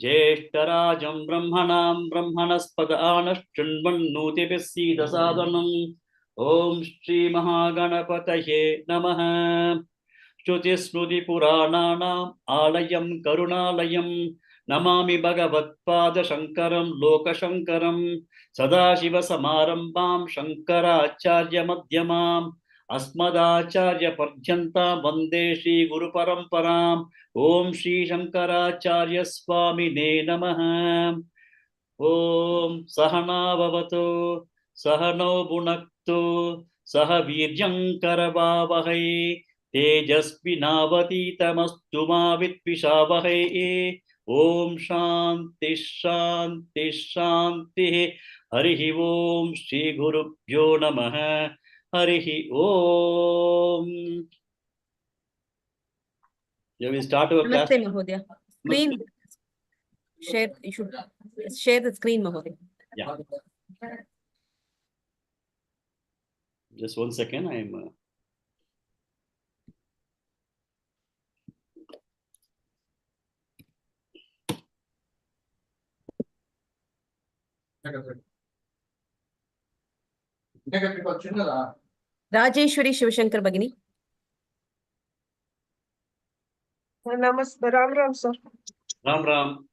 ज्येष्ठराजं ब्रह्मणां ब्रह्मणस्पद आनश्चृण्वन्नोतिभिः सीदसादनम् ॐ श्रीमहागणपतये नमः। श्रुतिस्मृतिपुराणानाम् आलयं करुणालयं नमामि भगवत्पादशङ्करं लोकशङ्करं सदाशिवसमारम्भां शङ्कराचार्यमध्यमाम् अस्मदाचार्यपर्यन्तां वन्दे श्रीगुरुपरम्पराम्। ॐ श्री शंकराचार्य स्वामिने नमः। ॐ सहना भवतु सहनौ भुनक्तु सह वीर्यं करवावहै तेजस्विनावतीतमस्तु मा विद्विषावहै। ॐ शान्ति शान्ति शान्तिः। हरिः ॐ श्री गुरुभ्यो नमः। हरिः ॐ। We start our class. Namaste, Mahodaya. Screen share. You should share the screen, Mahodaya. Yeah. Just 1 second. I am. Rajeshwari Shivashankar Bhagini. Namaste, Ram Ram sir. Ram Ram.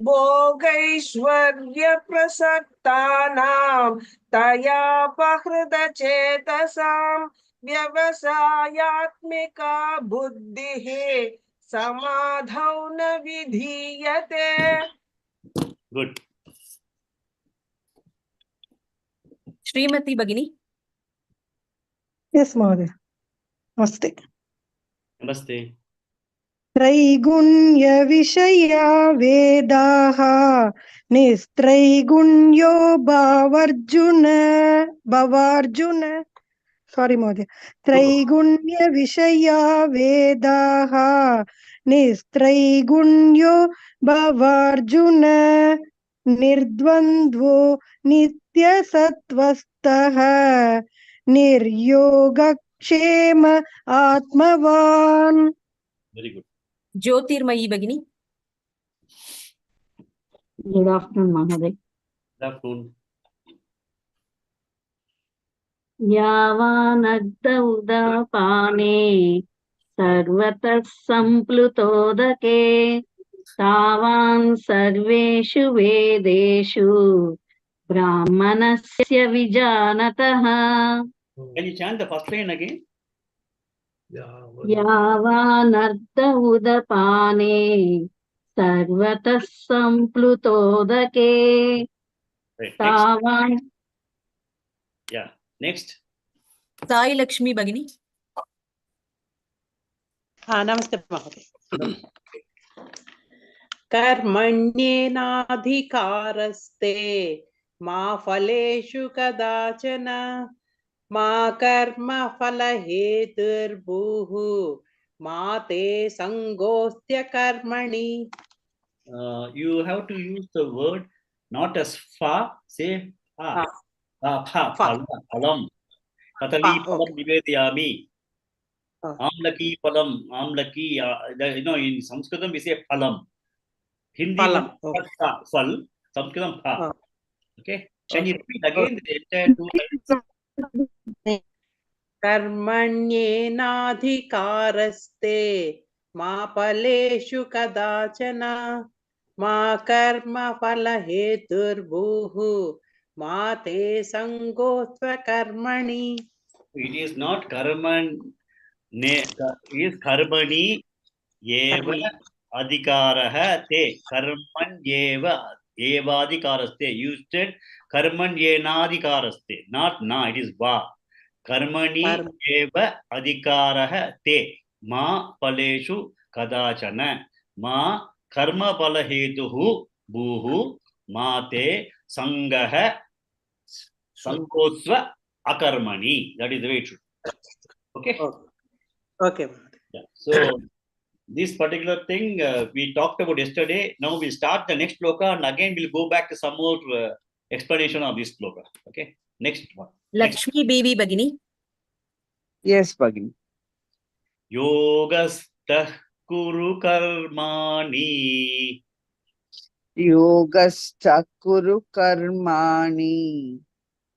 Bhogaishwarya prasaktanam taya pahrida chetasam vyavasayatmika buddhihi samadhauna vidhiyate. Good. Srimati Bhagini. Yes, Mahodaya. Namaste. Namaste. त्रैगुण्य विषया वेदाः निस्त्रैगुण्यो भवार्जुन sorry Mahodaya. त्रैगुण्य विषया वेदाः निस्त्रैगुण्यो भवार्जुन निर्द्वन्द्वो नित्यसत्त्वस्थः निर्योगक्षेम आत्मवान्. Very good. Jyotirmayi Bhagini. Good afternoon, Mahodaya. Good afternoon. Yavanagda udapane sarvatah samplutodake tavan sarveshu vedeshu brahmanasya vijanataha. Can you chant the first line again? Yavanagda udapane sarvatah samplutodake Right. Next. tavan. Yeah. Next. Sai Lakshmi Bhagini. Namaste Mahodaya. Karmanyena-adhikaraste ma phaleshu kadachana ma karma phalaheturbuhu ma te sangostya karmani. You have to use the word not as fa, say fa. Pha, phalam. Katali phalam nivedayami. Amlaki phalam, amlaki. In Sanskritam we say phalam. Hindi Phalam. Phal. Sanskritam pha. Okay. Can you repeat again the entire two lines? Karmanyena-adhikaraste ma phaleshu kadachana ma karma phalaheturbuhu ma te sangostya karmani. It is not karman. It is karmani eva adhikaraha te. Karman eva adhikaraste. You said karman yenadhikaraste. Not na, it is va. Karmani eva adhikaraha te. Ma paleshu kadachana. Ma karma palahetuhu buhu ma te sangaha sangosva akarmani. That is the way it should. Okay. Okay. Yeah. So this particular thing we talked about yesterday. Now we'll start the next shloka and again we'll go back to some more explanation of this shloka. Okay. Next one. Lakshmi Devi Bhagini. Yes, Bhagini. Yogastha kuru karmani. Yogastha kuru karmani.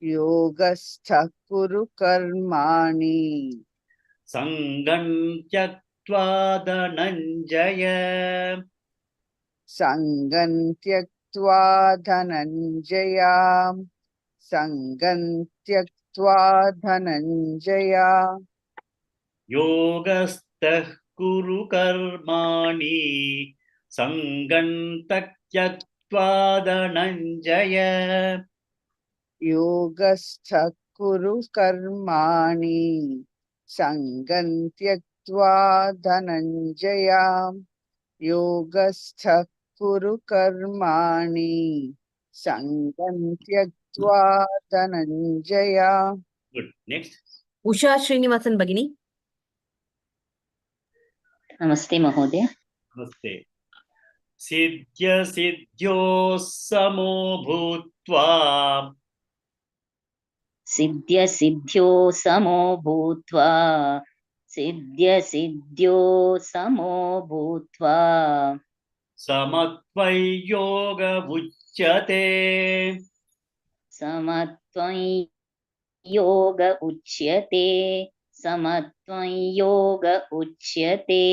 Yogastha kuru karmani. Sangam tyaktva dhananjaya. Sangam tyaktva dhananjaya. Sangam tyaktva dhananjaya. Yogastha kuru karmani. Sangam tyaktva dhananjaya. Yogastha kuru karmani. Sangam tyaktva dhananjaya. Yogastha kuru karmani. Sangam tyaktva dhananjaya. Good. Next. Usha Srinivasan Bhagini. Namaste Mahodaya. Namaste. Siddhya siddhyo samo bhutva. Siddhya siddhyo samo bhutva. Siddhya siddhyo samo bhutva. Samatvai yoga uchyate. Samattvai yoga uchyate. Samattvai yoga uchyate.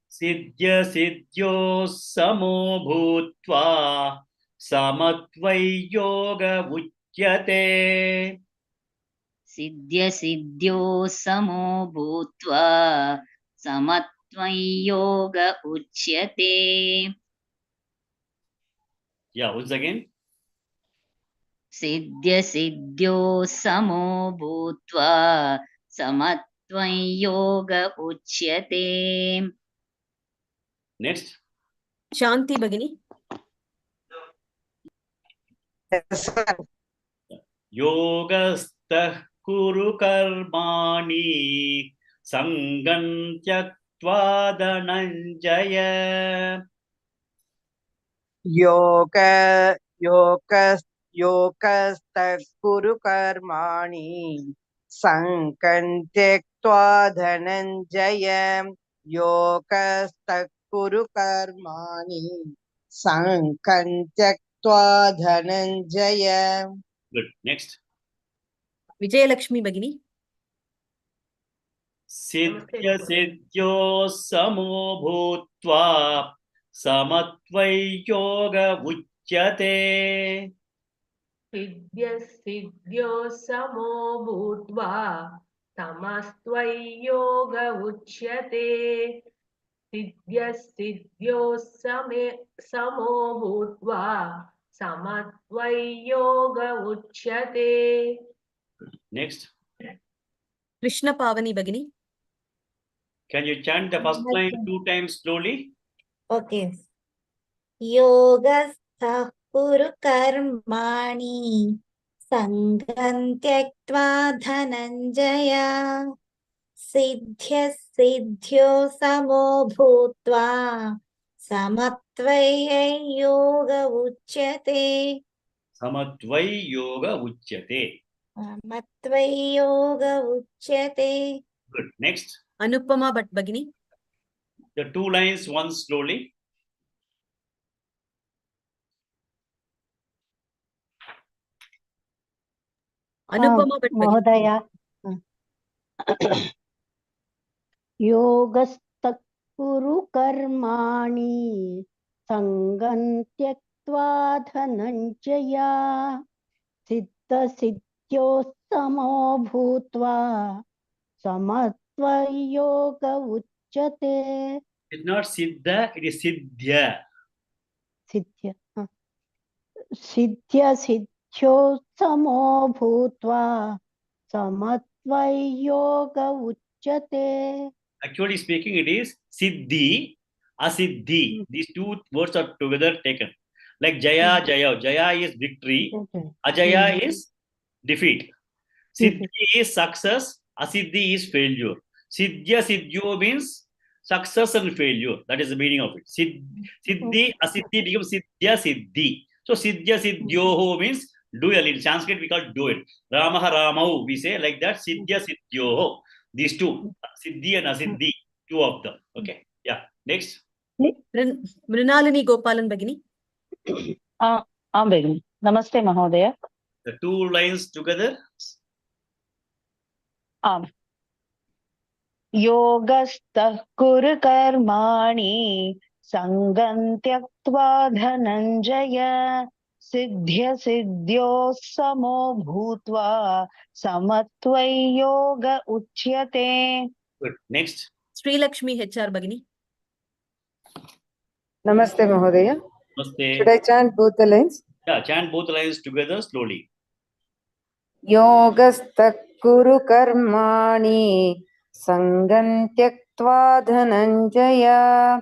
Siddhya siddhyo samo bhutva. Samatvai yoga uchyate. Siddhya siddhyo samo bhutva. Samattvai yoga uchyate. Yeah, once again. Siddhya siddhyo samo bhutva. Samattvai yoga uchyate. Next. Shanti Bhagini. Yogastha kuru karmani. Sangam tyaktva dhananjaya. योगस्तः कुरु कर्माणि सङ्गं त्यक्त्वा धनञ्जय योगस्तः कुरु कर्माणि सङ्गं त्यक्त्वा Dhananjay. Good. Next. Vijayalakshmi Bhagini. Siddhya siddhyo samo bhutva. Samatvai yoga uchyate. सिद्ध्यो समो भूत्वा तमस्त्वय्योग उच्यते सिद्ध्यो समो भूत्वा समत्वय्योग उच्यते. Next. Krishna Pavani Bhagini. Can you chant the first line 2 times slowly? Okay. Yogastha kuru karmani sangam tyaktva dhananjaya siddhyo samo bhutva samatvaya yoga uchyate. Samatvai yoga uchyate. Samatvaya yoga uchyate. Good. Next. Anupama Bhatt Bhagini. The 2 lines once slowly. Anupama Bhatt Bhagini. Mahodaya. Yogastha kuru karmani sangam tyaktva dhananjaya siddha siddhyo samo bhutva samatva yoga uchyate. It's not siddha, it is siddhya. Siddhya. Siddhya siddhyo samo bhutva samatva yoga uchyate. Actually speaking, it is siddhi, asiddhi. These 2 words are together taken. Like jaya, jaya. Jaya is victory. Okay. Ajaya is defeat. Siddhi is success. Asiddhi is failure. Siddhya, siddhyo means success and failure. That is the meaning of it. Siddhi, asiddhi becomes siddhya, siddhi. So siddhya, siddhyoho means dual. In Sanskrit, we call dual. Ramaha, ramau, we say like that. Siddhya, siddhyoho. These 2, siddhi and asiddhi, 2 of them. Okay. Yeah. Next. Mrinalini Gopalan Bagini. Begini. Namaste Mahodaya. The two lines together. Yogastha kuru karmani sangam tyaktva dhananjaya siddhya siddhyo samo bhutva samatvai yoga uchyate. Good. Next. Sri Lakshmi HR Bagini. Namaste Mahodaya. Namaste. Should I chant both the lines? Yeah, chant both lines together slowly. Yogastha kuru karmani sangam tyaktva dhananjaya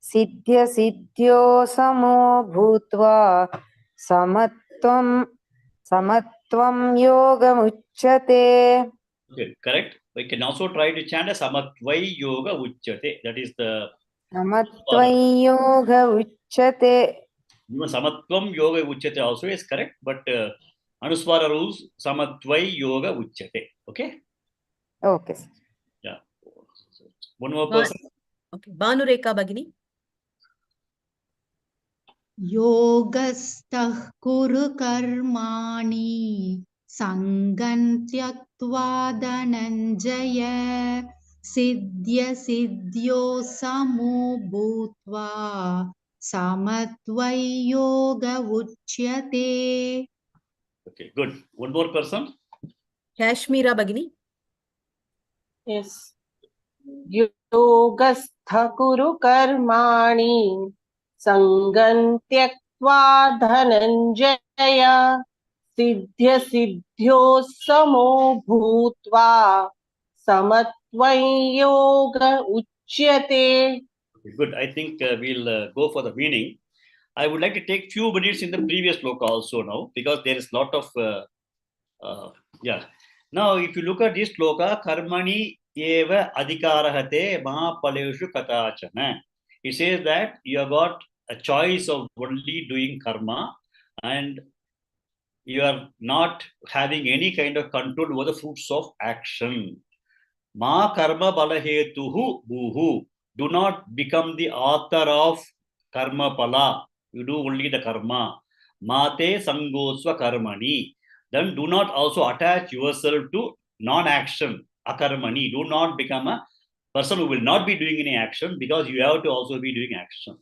siddhya siddhyo samo bhutva samatvam yogam uchyate. Okay, correct. We can also try to chant a Samatvai Yoga Uchyate. That is the Samatvai yoga uchyate. even Samatvam Yoga Uchyate also is correct, but Anuswara rules Samatvai Yoga Uchyate. Okay? Okay. Yeah. One more person. Okay. Bhanureka Bagini. Yogastha kuru karmani sangam tyaktva dhananjaya siddhya siddhyo samo bhutva samatvai yoga uchyate. Okay, good. One more person. Kashmira Bagini. Yes. Yogastha kuru karmani sangam tyaktva dhananjaya siddhya siddhyo samo bhutva samatvai yoga uchyate. Okay, good. I think we'll go for the meaning. I would like to take few minutes in the previous sloka also now, because there is lot of yeah. Now, if you look at this sloka, karmani eva adhikarahate mahapaleshu katachana. It says that you have got a choice of only doing karma, and you are not having any kind of control over the fruits of action. Ma karma balahetuhu buhu. Do not become the author of karma pala. You do only the karma. Mate sangosva karmani. Then do not also attach yourself to non-action, akarmani. Do not become a person who will not be doing any action, because you have to also be doing action.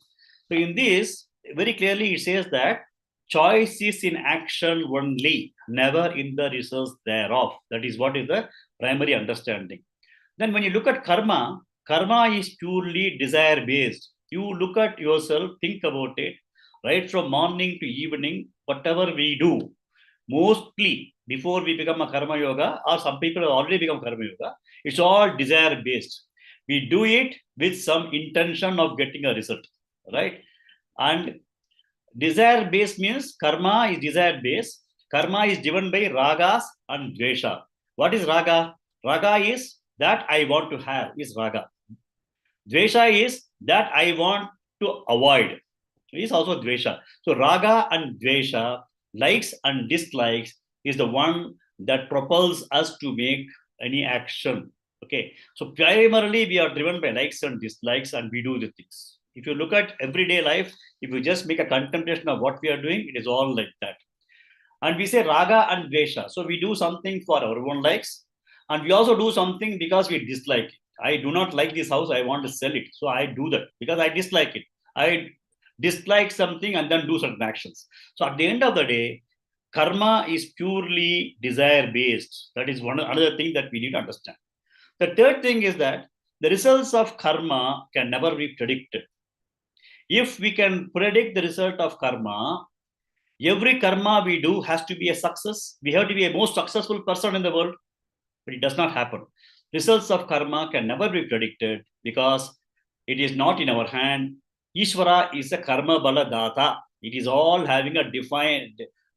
So in this, very clearly it says that choice is in action only, never in the results thereof. That is what is the primary understanding. Then when you look at karma, karma is purely desire based. You look at yourself, think about it, right from morning to evening, whatever we do, mostly before we become a karma yoga, or some people have already become karma yoga, it's all desire based. We do it with some intention of getting a result, right? And desire based means karma is desire based. Karma is driven by ragas and dvesha. What is raga? Raga is that I want to have, is raga. Dvesha is that I want to avoid, is also dvesha. So raga and dvesha, likes and dislikes, is the one that propels us to make any action. Okay, so primarily we are driven by likes and dislikes, and we do the things. If you look at everyday life, if you just make a contemplation of what we are doing, it is all like that. And we say raga and dvesha. So we do something for our own likes, and we also do something because we dislike it. I do not like this house, I want to sell it. So I do that because I dislike it. I dislike something and then do certain actions. So at the end of the day, karma is purely desire based. That is another thing that we need to understand. The third thing is that the results of karma can never be predicted. If we can predict the result of karma, every karma we do has to be a success. We have to be a most successful person in the world, but it does not happen. Results of karma can never be predicted because it is not in our hand. Ishvara is a karma bala data. It is all having a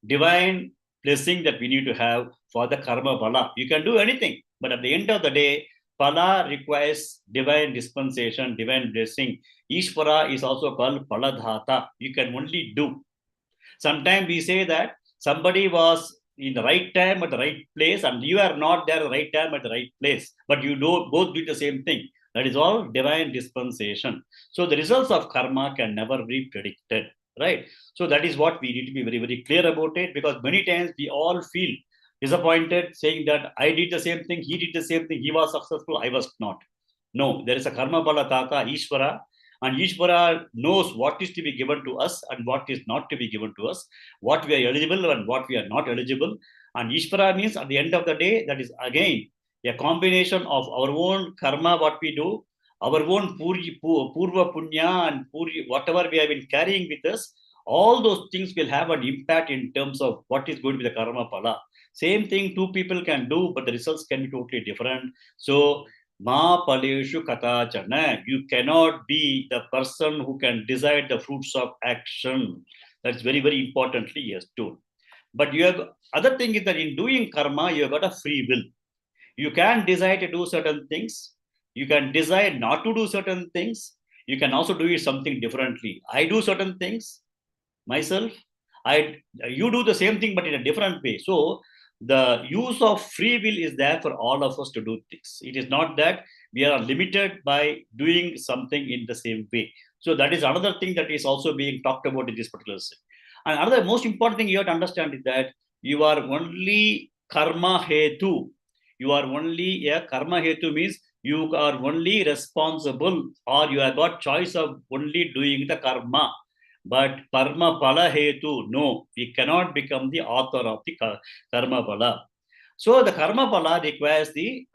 divine blessing that we need to have for the karma bala. You can do anything, but at the end of the day, pala requires divine dispensation, divine blessing. Ishvara is also called paladhata. You can only do. Sometimes we say that somebody was in the right time at the right place, and you are not there at the right time at the right place, but you both do the same thing. That is all divine dispensation. So the results of karma can never be predicted, right? So that is what we need to be very, very clear about it, because many times we all feel disappointed saying that I did the same thing, he did the same thing, he was successful, I was not. No, there is a karma bala tata, Ishvara, and Ishvara knows what is to be given to us and what is not to be given to us, what we are eligible and what we are not eligible. And Ishvara means at the end of the day, that is again a combination of our own karma, what we do, our own purva punya and whatever we have been carrying with us. All those things will have an impact in terms of what is going to be the karma pala. Same thing two people can do, but the results can be totally different. So Ma paleshu katachana. You cannot be the person who can decide the fruits of action. That's very, very importantly, yes, too. But you have other thing is that in doing karma, you have got a free will. You can decide to do certain things. You can decide not to do certain things. You can also do it something differently. I do certain things myself. You do the same thing, but in a different way. So the use of free will is there for all of us to do things. It is not that we are limited by doing something in the same way. So that is another thing that is also being talked about in this particular thing. And another most important thing you have to understand is that you are only karma hetu. You are only a karma hetu means you are only responsible, or you have got choice of only doing the karma. But karma pala hetu, no, we cannot become the author of the karma pala. So the karma pala requires the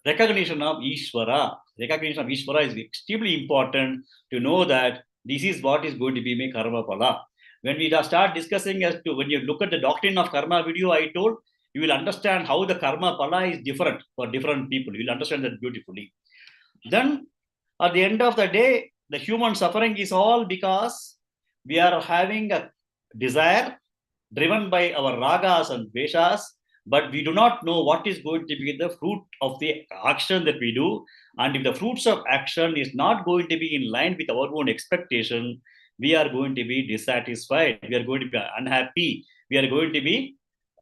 recognition of Ishvara. Recognition of Ishvara is extremely important to know that this is what is going to be my karma pala. When we start discussing as to, when you look at the doctrine of karma video I told, you will understand how the karma pala is different for different people. You will understand that beautifully. Then at the end of the day, the human suffering is all because we are having a desire driven by our ragas and dveshas, but we do not know what is going to be the fruit of the action that we do. And if the fruits of action is not going to be in line with our own expectation, we are going to be dissatisfied. We are going to be unhappy. We are going to be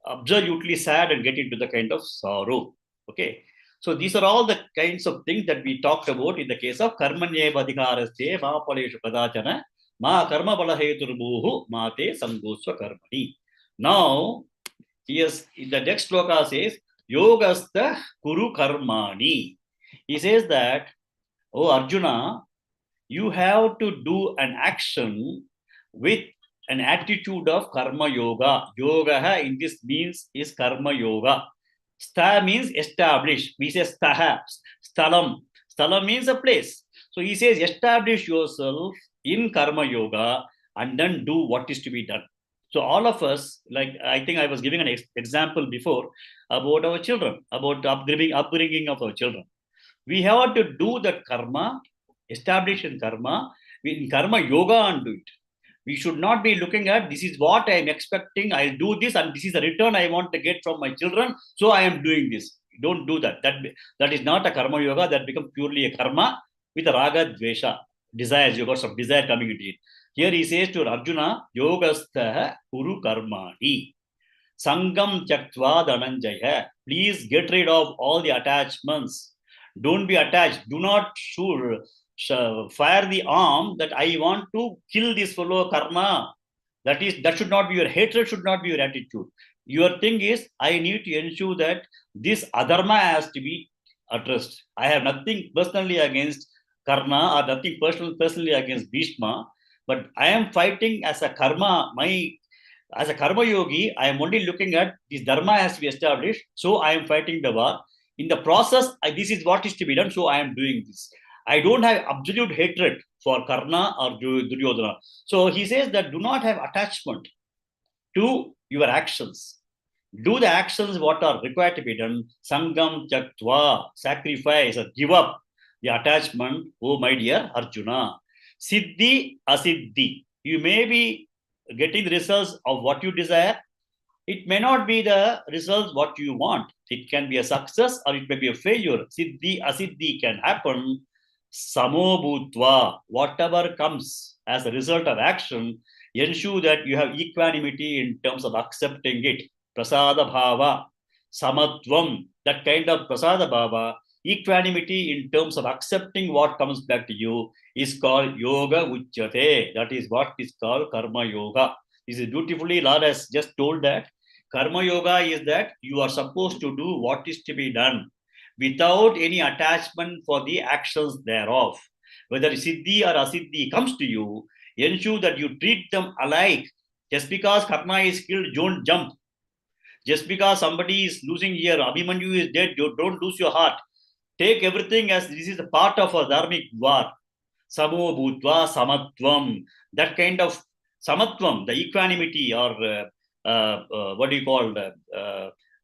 absolutely sad and get into the kind of sorrow. Okay. So these are all the kinds of things that we talked about in the case of karmanyeva adhikaraste ma paleshu kadachana ma karma balaheturbuhu mate sangosva karmani. Now, yes, in the next shloka says, yogastha kuru karmani. He says that, oh Arjuna, you have to do an action with an attitude of karma yoga. Yoga in this means is karma yoga. Stha means establish. We say staha, stalam. Stalam means a place. So he says, establish yourself in karma yoga and then do what is to be done. So all of us, like I think I was giving an example before about our children, about upbringing of our children. We have to do that karma, establish in karma yoga and do it. We should not be looking at this is what I am expecting, I'll do this, and this is the return I want to get from my children, so I am doing this. Don't do that. That is not a karma yoga. That becomes purely a karma with a raga dvesha, desires. You got some desire coming into it. Here he says to Arjuna, yogastha kuru karmani sangam tyaktva dhananjaya. Please get rid of all the attachments. Don't be attached. Do not fire the arm that I want to kill this fellow karma. That should not be your hatred, should not be your attitude. Your thing is, I need to ensure that this adharma has to be addressed. I have nothing personally against Karna or nothing personally against Bhishma, but I am fighting as a karma. As a karma yogi, I am only looking at this dharma has to be established. So I am fighting the war. In the process, this is what is to be done. So I am doing this. I don't have absolute hatred for Karna or Duryodhana. So he says that do not have attachment to your actions. Do the actions what are required to be done. Sangam tyaktva, sacrifice, or give up the attachment, oh my dear Arjuna. Siddhi, asiddhi. You may be getting the results of what you desire. It may not be the results what you want. It can be a success or it may be a failure. Siddhi, asiddhi can happen. Samobhutva, whatever comes as a result of action, ensure that you have equanimity in terms of accepting it. Prasada bhava, samatvam, that kind of prasada bhava equanimity in terms of accepting what comes back to you is called yoga uchyate. That is what is called karma yoga. This is beautifully, Lord has just told that karma yoga is that you are supposed to do what is to be done without any attachment for the actions thereof. Whether siddhi or asiddhi comes to you, ensure that you treat them alike. Just because Karna is killed, don't jump. Just because somebody is losing here, Abhimanyu is dead, you don't lose your heart. Take everything as this is a part of a dharmic war. Samo bhutva samatvam. That kind of samatvam, the equanimity or what do you call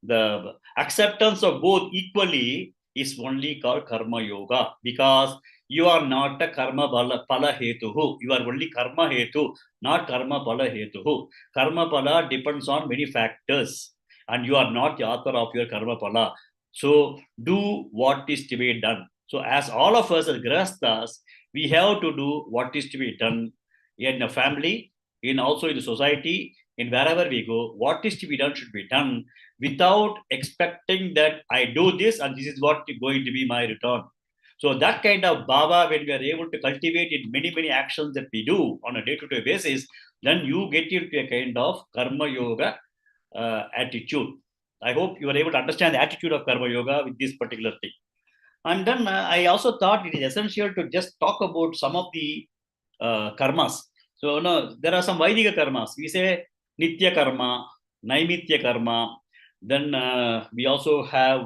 the acceptance of both equally is only called karma yoga, because you are not a karma pala hetuhu. You are only karma hetu, not karma pala hetuhu. Karma pala depends on many factors, and you are not the author of your karma pala. So do what is to be done. So as all of us as grahasthas, we have to do what is to be done in a family, in also in the society, in wherever we go. What is to be done should be done without expecting that I do this and this is what is going to be my return. So that kind of bhava, when we are able to cultivate in many actions that we do on a day-to-day basis, then you get into a kind of karma yoga attitude. I hope you are able to understand the attitude of karma yoga with this particular thing. And then I also thought it is essential to just talk about some of the karmas. So there are some Vaidika karmas. We say Nitya karma, Naimitya karma. Then we also have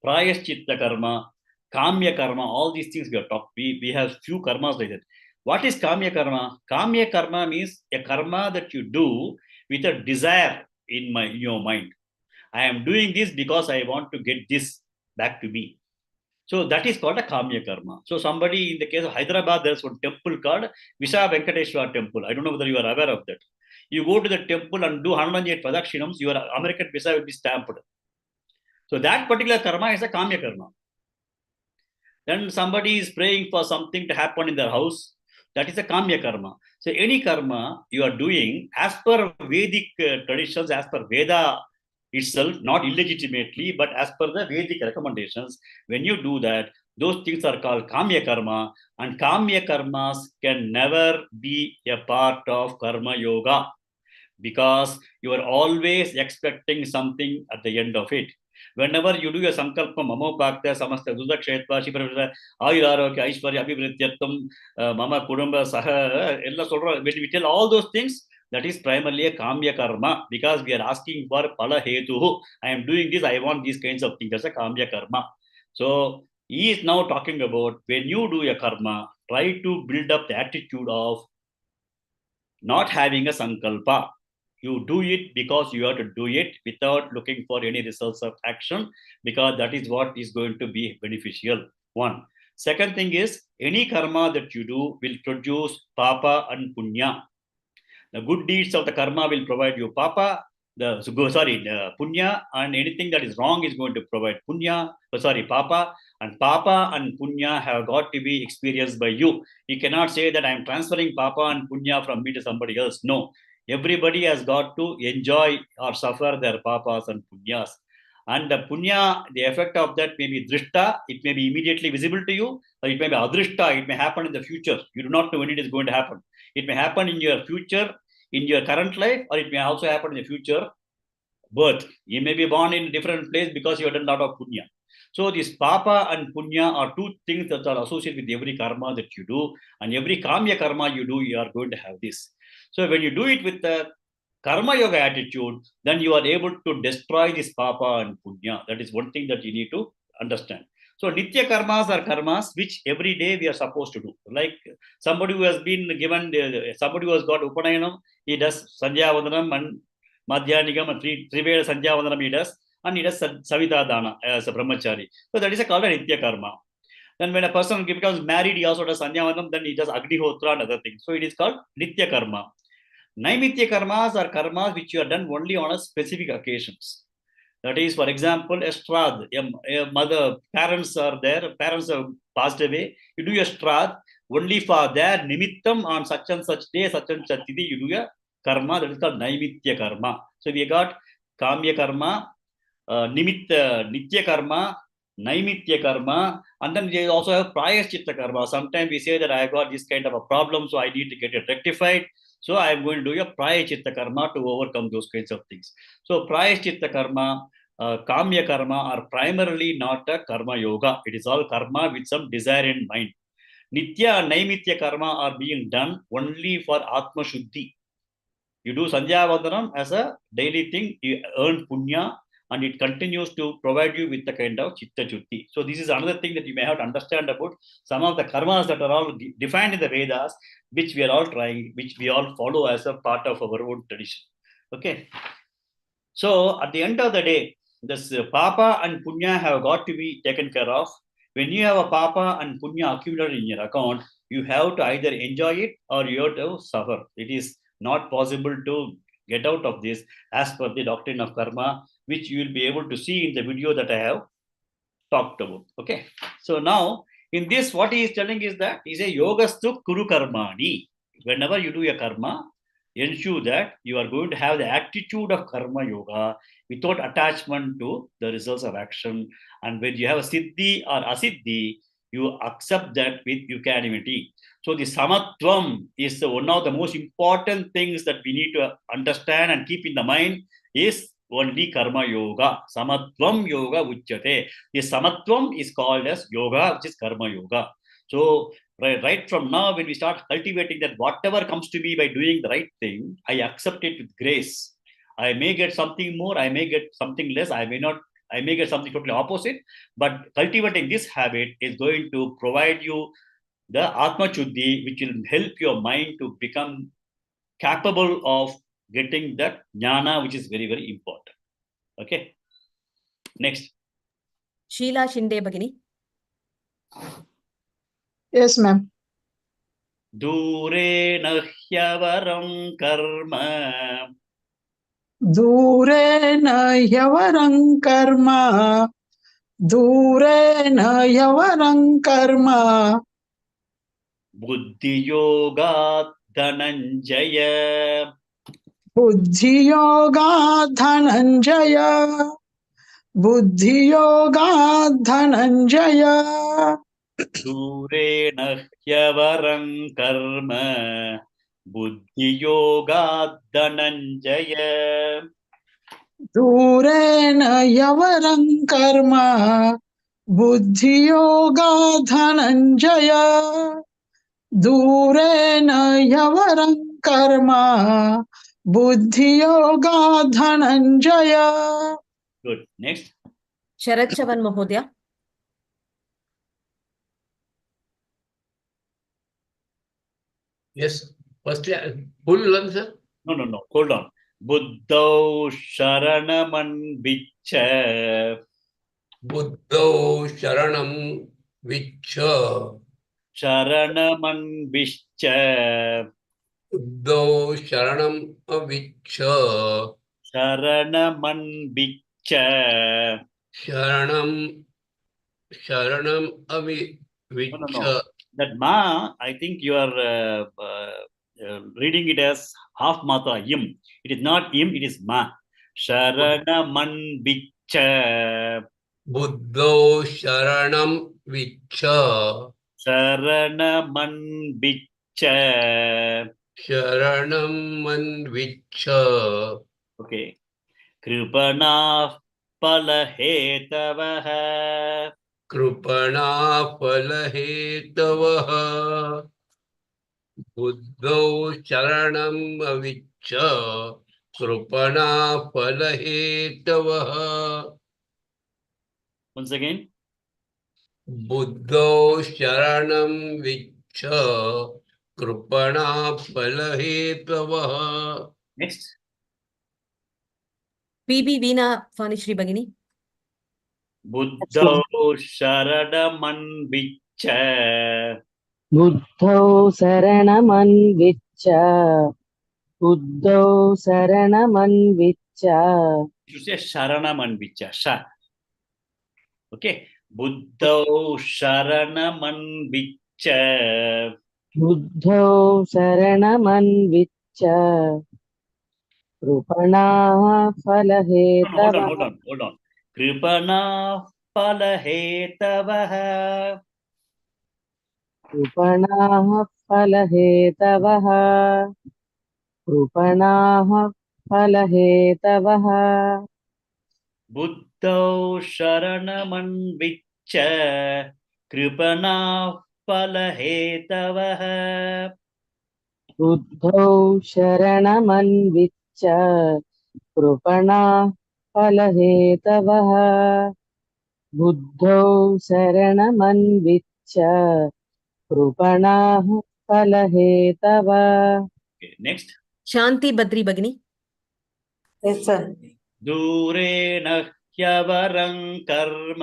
Prayaschitta karma, Kamya karma. All these things we have talked. We have few karmas like that. What is Kamya karma? Kamya karma means a karma that you do with a desire in your mind. I am doing this because I want to get this back to me. So that is called a Kamya karma. So somebody, in the case of Hyderabad, there's one temple called Visa Venkateshwar temple. I don't know whether you are aware of that. You go to the temple and do 108 Padakshinams, your American visa will be stamped. So that particular karma is a Kamya karma. Then somebody is praying for something to happen in their house. That is a Kamya karma. So any karma you are doing as per Vedic traditions, as per Veda itself, not illegitimately, but as per the Vedic recommendations, when you do that, those things are called Kamya karma, and Kamya karmas can never be a part of karma yoga, because you are always expecting something at the end of it. Whenever you do a sankalpa, mamo bhakta, samasta dudakshetva, shipravita, ayurarokya, aishwarya, abhivrityartam, mama kudamba, saha, ella solra, when we tell all those things, that is primarily a Kamya karma, because we are asking for pala hetu. I am doing this, I want these kinds of things. That's a Kamya karma. So he is now talking about when you do a karma, try to build up the attitude of not having a sankalpa. You do it because you have to do it without looking for any results of action, because that is what is going to be beneficial. One. Second thing is, any karma that you do will produce papa and punya. The good deeds of the karma will provide you papa, the punya, and anything that is wrong is going to provide papa, and papa and punya have got to be experienced by you. You cannot say that I am transferring papa and punya from me to somebody else. No, everybody has got to enjoy or suffer their papas and punyas. And the punya, the effect of that may be drishta, it may be immediately visible to you, or it may be adrishta, it may happen in the future. You do not know when it is going to happen. It may happen in your future, in your current life, or it may also happen in the future birth. You may be born in a different place because you have done a lot of punya. So this papa and punya are two things that are associated with every karma that you do, and every kamya karma you do, you are going to have this. So when you do it with the karma yoga attitude, then you are able to destroy this papa and punya. That is one thing that you need to understand. So nitya karmas are karmas which every day we are supposed to do. Like somebody who has been given, somebody who has got Upanayanam, he does Sandhya Vandanam and Madhyanigam and Triveda Sandhya Vandanam he does, and he does Savita Dana as a brahmachari. So that is called a nitya karma. Then when a person becomes married, he also does Sandhya Vandanam, then he does Agnihotra and other things. So it is called nitya karma. Naimitya karmas are karmas which you are done only on a specific occasions. That is, for example, a Shraddh, a mother, parents are there, parents have passed away. You do a Shraddh only for their nimittam on such and such day, such and such day, you do a karma, that is called Naimitya karma. So we got Kamya karma, Nitya karma, Naimitya karma, and then they also have prayaschitta karma. Sometimes we say that I got this kind of a problem, so I need to get it rectified. So I am going to do a prayaschitta karma to overcome those kinds of things. So prayaschitta karma, kamya karma are primarily not a karma yoga. It is all karma with some desire in mind. Nitya and Naimitya karma are being done only for Atma Shuddhi. You do Sandhya Vandanam as a daily thing, you earn punya, and it continues to provide you with the kind of chitta chutti. So this is another thing that you may have to understand about some of the karmas that are all defined in the Vedas, which we are all trying, which we all follow as a part of our own tradition. Okay. So at the end of the day, this papa and punya have got to be taken care of. When you have a papa and punya accumulated in your account, you have to either enjoy it or you have to suffer. It is not possible to get out of this as per the doctrine of karma, which you will be able to see in the video that I have talked about. Okay. So now in this, what he is telling is that he is a yogastu kuru karmani. Whenever you do a karma, ensure that you are going to have the attitude of karma yoga without attachment to the results of action. And when you have a siddhi or asiddhi, you accept that with equanimity. So the samatvam is one of the most important things that we need to understand and keep in the mind is only karma yoga. Samatvam yoga uchyate. The samatvam is called as yoga, which is karma yoga. So right from now, when we start cultivating that whatever comes to me by doing the right thing, I accept it with grace. I may get something more, I may get something less, I may not, I may get something totally opposite, but cultivating this habit is going to provide you the Atma Chuddhi, which will help your mind to become capable of getting that jnana, which is very, very important. Okay. Next. Sheila Shinde Bhagini. Yes, ma'am. Dure nahyavaram karma. Dure nahyavaram karma. Dure nahyavaram karma. Buddhi yoga dhananjaya. Buddhi yoga dhananjaya. Buddhi yoga dhananjaya. Dure nahyavaram karma. Buddhi yoga dhananjaya. Dure nahyavaram karma. Buddhi yoga dhananjaya. Dure nahyavaram karma. Buddhi yoga dhananjaya. Good. Next. Sharat Chavan Mahodaya. Yes. Firstly, full answer. No. Hold on. Buddhau Sharanaman Vicha. Buddhau Sharanam Vicha. Sharanaman Vicha. Buddhau Sharanam Vicha. Sharanaman Vicha. Sharanam Vicha. No. That ma, I think you are reading it as half matra yim. It is not yim, it is ma. Sharanaman Vicha. Buddho Sharanam Vicha. Sharanaman Vicha. Sharanam Vicha. Okay. Kripana Palahetavaha. Krupana Palahetavaha. Buddho Sharanam Vicha. Krupana Palahetavaha. Once again. Buddho Sharanam Vicha. Krupana Palahetavaha. Next. PB Veena Vanishri Bhagini. Buddho Sharanaman Vicha. Buddho Saranamanvicha. Buddho Saranamanvicha. You should say Sharanaman Vicha. Sha. Okay. Buddho Sharanaman Vicha. Buddho Saranamanvicha. Krupana Palahetava. Hold on. Kripana फलहेतवः कृपणाः फलहेतवः कृपणाः फलहेतवः बुद्धौ शरणमन्विच्छ कृपणाः फलहेतवः बुद्धौ शरणमन्विच्छ कृपणाः फलहेतवः बुद्धौ शरणमन्विच्छ कृपणाः फलहेतवः Okay, next. Shanti Badri Bagini. Yes, sir. दूरेण ह्यवरं कर्म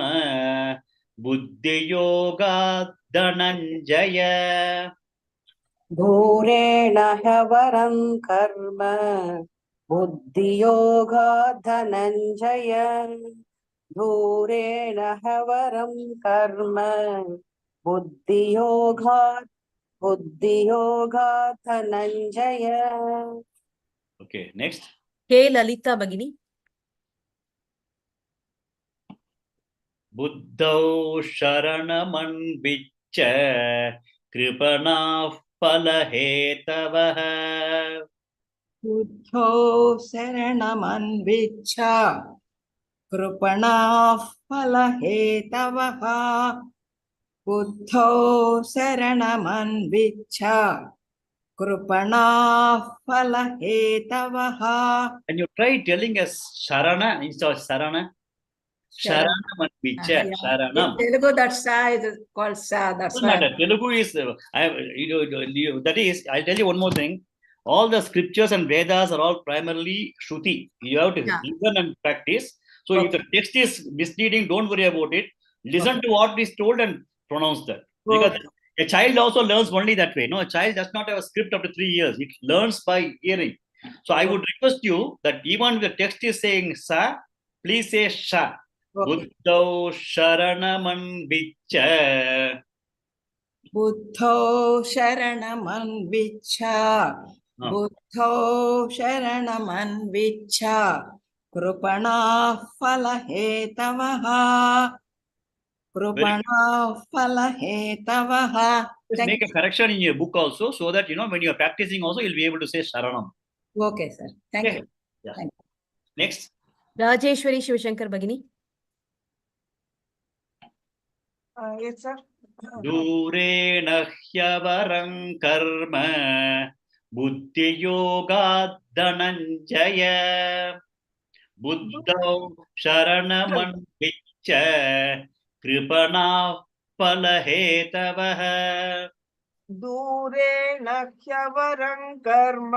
बुद्धियोगात् धनञ्जय दूरेण ह्यवरं कर्म बुद्धियोगात् धनञ्जय दूरेण ह्यवरं कर्म बुद्धियोगात् Dhananjay. Okay, next. K. Lalita Bagini. बुद्धौ शरणमन्विच्छ कृपणाः फलहेतवः बुद्धो शरणमन्विच्छ कृपणाः फलहेतवः बुद्धो शरणमन्विच्छ कृपणाः फलहेतवः. And you try telling us Sharana instead of Sarana. Sharanam and Vicha. Sharanam. In Telugu, that sa is called sa. That's Doesn't why. matter. Telugu is, that is, I'll tell you one more thing. All the scriptures and Vedas are all primarily Shruti. You have to listen and practice. So if the text is misleading, don't worry about it. Listen to what is told and pronounce that. Because a child also learns only that way. No, a child does not have a script after 3 years. It learns by hearing. So I would request you that even if the text is saying sa, please say sha. Buddhau sharanamandvicha. बुद्धो शरणमन्विच्छ बुद्धो शरणमन्विच्छ कृपणाः फलहेतवः कृपणाः फलहेतवः. Just make a correction in your book also, so that when you are practicing also you'll be able to say Sharanam. Okay, sir. Thank you. Yeah. Thank you. Next. Rajeshwari Shivashankar Bagini. Yes, sir. दूरेण ह्यवरं कर्म बुद्धियोगात् धनञ्जय बुद्धौ शरणमन्विच्छ कृपणाः फलहेतवः दूरेण ह्यवरं कर्म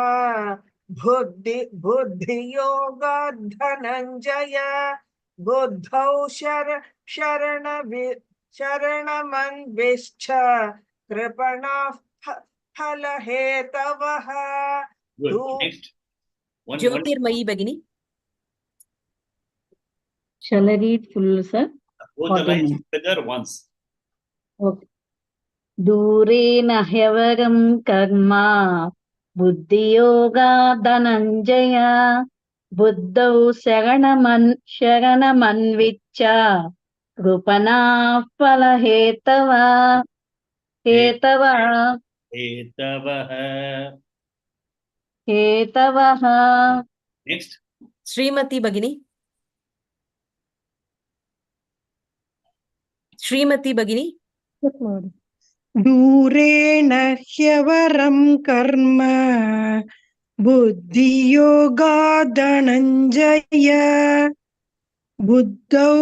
बुद्धियोगात् धनञ्जय बुद्धौ शरणमन्विच्छ कृपणाः फलहेतवः. Good. Next. Jyotirmayi Bagini. Shall I read full, sir? Both the lines together once. Okay. दूरेण ह्यवरं कर्म बुद्धियोगा धनञ्जय बुद्धौ शरणमन्विच्छ कृपणाः फलहेतवः हेतवः. Next. Srimati Bagini. Srimati Bagini. दूरेण ह्यवरं कर्म बुद्धियोगात् धनञ्जय बुद्धौ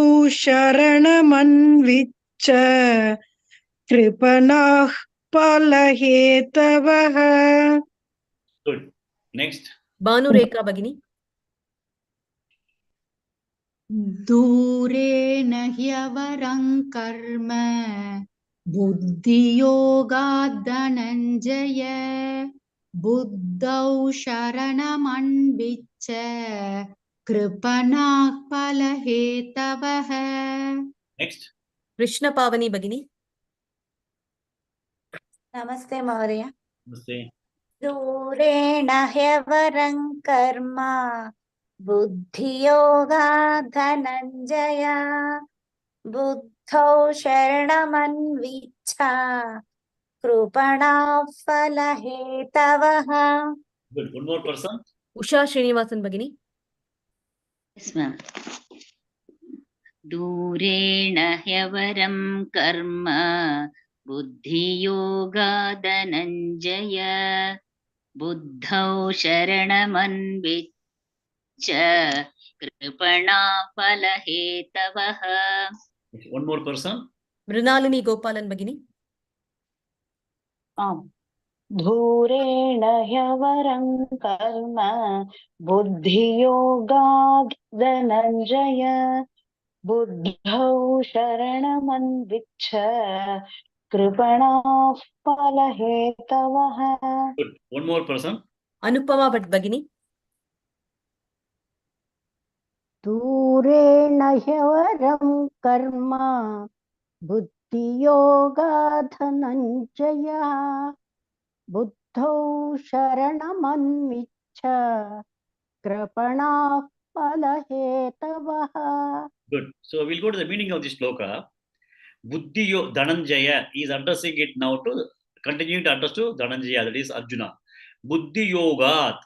शरणमन्विच्छ कृपणाः फलहेतवः. Good. Next. Bhanureka Bagini. दूरेण ह्यवरं कर्म बुद्धियोगात् धनञ्जय बुद्धौ शरणमन्विच्छ कृपणाः फलहेतवः. Next. Krishna Pavani Bagini. नमस्ते महोदय. Namaste. दूरेण ह्यवरं कर्म बुद्धियोगात् धनञ्जय बुद्धौ शरणमन्विच्छ कृपणाः फलहेतवः. Good. One more person. Usha Srinivasan Bagini. Yes, ma'am. दूरेण ह्यवरं कर्म बुद्धियोगादनञ्जय बुद्धौ शरणमन्विच्छ कृपणा फलहेतवः. One more person. Mrinalini Gopalan Bagini. धूरेण ह्यवरं कर्म बुद्धियोगात् धनञ्जय बुद्धौ शरणमन्विच्छ कृपणाः फलहेतवः. Good. One more person. Anupama Bhat Bagini. दूरेण ह्यवरं कर्म बुद्धियोगाधनञ्जय बुद्धौ शरणमन्विच्छ कृपणाः फलहेतवः. Good. So we'll go to the meaning of this shloka. Buddhiyo Dhananjaya is addressing it now to continuing to address to Dhananjaya, that is Arjuna. Buddhi Yogat,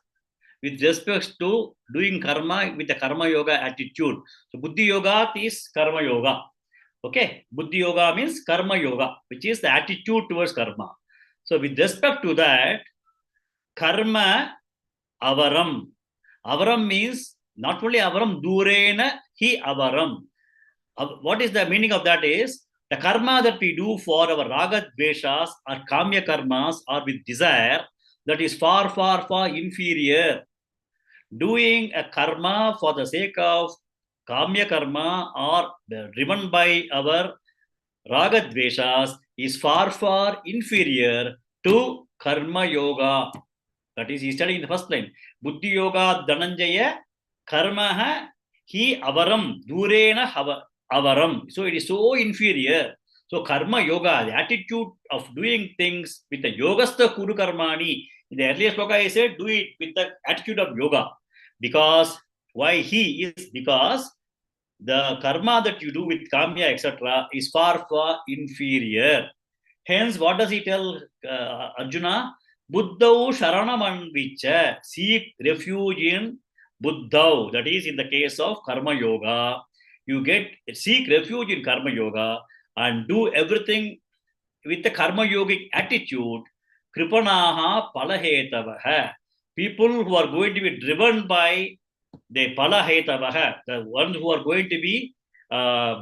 with respect to doing karma with the karma yoga attitude. So Buddhi Yogat is karma yoga. Okay, Buddhi Yoga means karma yoga, which is the attitude towards karma. So with respect to that, karma avaram. Avaram means not only avaram, durena hi avaram. What is the meaning of that is, the karma that we do for our raga dveshas or kamya karmas or with desire, that is far, far, far inferior. Doing a karma for the sake of kamya karma or driven by our raga dveshas is far, far inferior to karma yoga. That is, he studied in the first line. Buddhi yoga dhananjaya karma hi avaram durena avaram. So it is so inferior. So karma yoga, the attitude of doing things with the yogastha kuru karmani. In the earlier shloka, I said, do it with the attitude of yoga. Because why he is? Because the karma that you do with kamya, etc., is far, far inferior. Hence, what does he tell Arjuna? Buddhau sharanamanvicha, seek refuge in Buddhau. That is in the case of karma yoga. You seek refuge in karma yoga and do everything with the karma yogic attitude. Kripanaha palahetavaha. People who are going to be driven by the palahetavaha, the ones who are going to be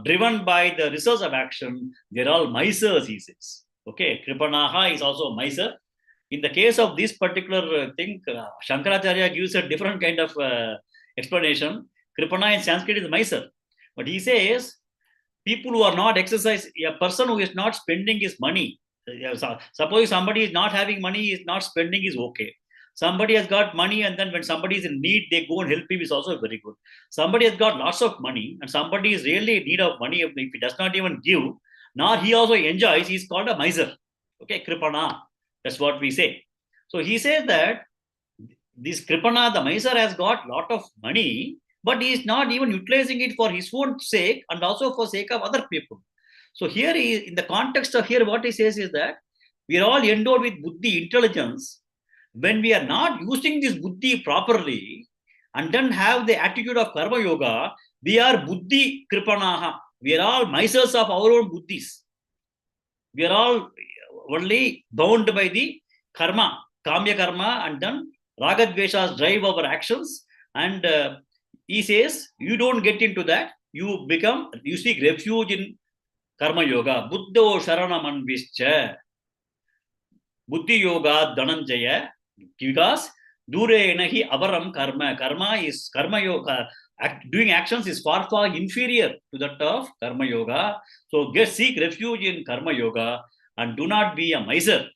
driven by the results of action, they're all misers, he says. Okay, Kripanaha is also a miser. In the case of this particular thing, Shankaracharya gives a different kind of explanation. Kripana in Sanskrit is miser. But he says, people who are not exercising, a person who is not spending his money, suppose somebody is not having money, is not spending, is okay. Somebody has got money and then when somebody is in need, they go and help him, is also very good. Somebody has got lots of money and somebody is really in need of money, if he does not even give, nor he also enjoys, he's called a miser. Okay, Kripana. That's what we say. So he says that this Kripana, the miser, has got lot of money, but he is not even utilizing it for his own sake and also for sake of other people. So here, in the context of here, what he says is that we are all endowed with buddhi, intelligence. When we are not using this buddhi properly and then have the attitude of karma yoga, we are buddhi kripanaha. We are all misers of our own buddhis. We are all only bound by the karma, kamya karma, and then raga dveshas drive our actions. And he says, you don't get into that. You seek refuge in karma yoga. Buddho sharanamanvischa. Buddhi yoga dhananjaya. Because durena hi avaram karma. Karma yoga. Doing actions is far, far inferior to that of karma yoga. So seek refuge in karma yoga and do not be a miser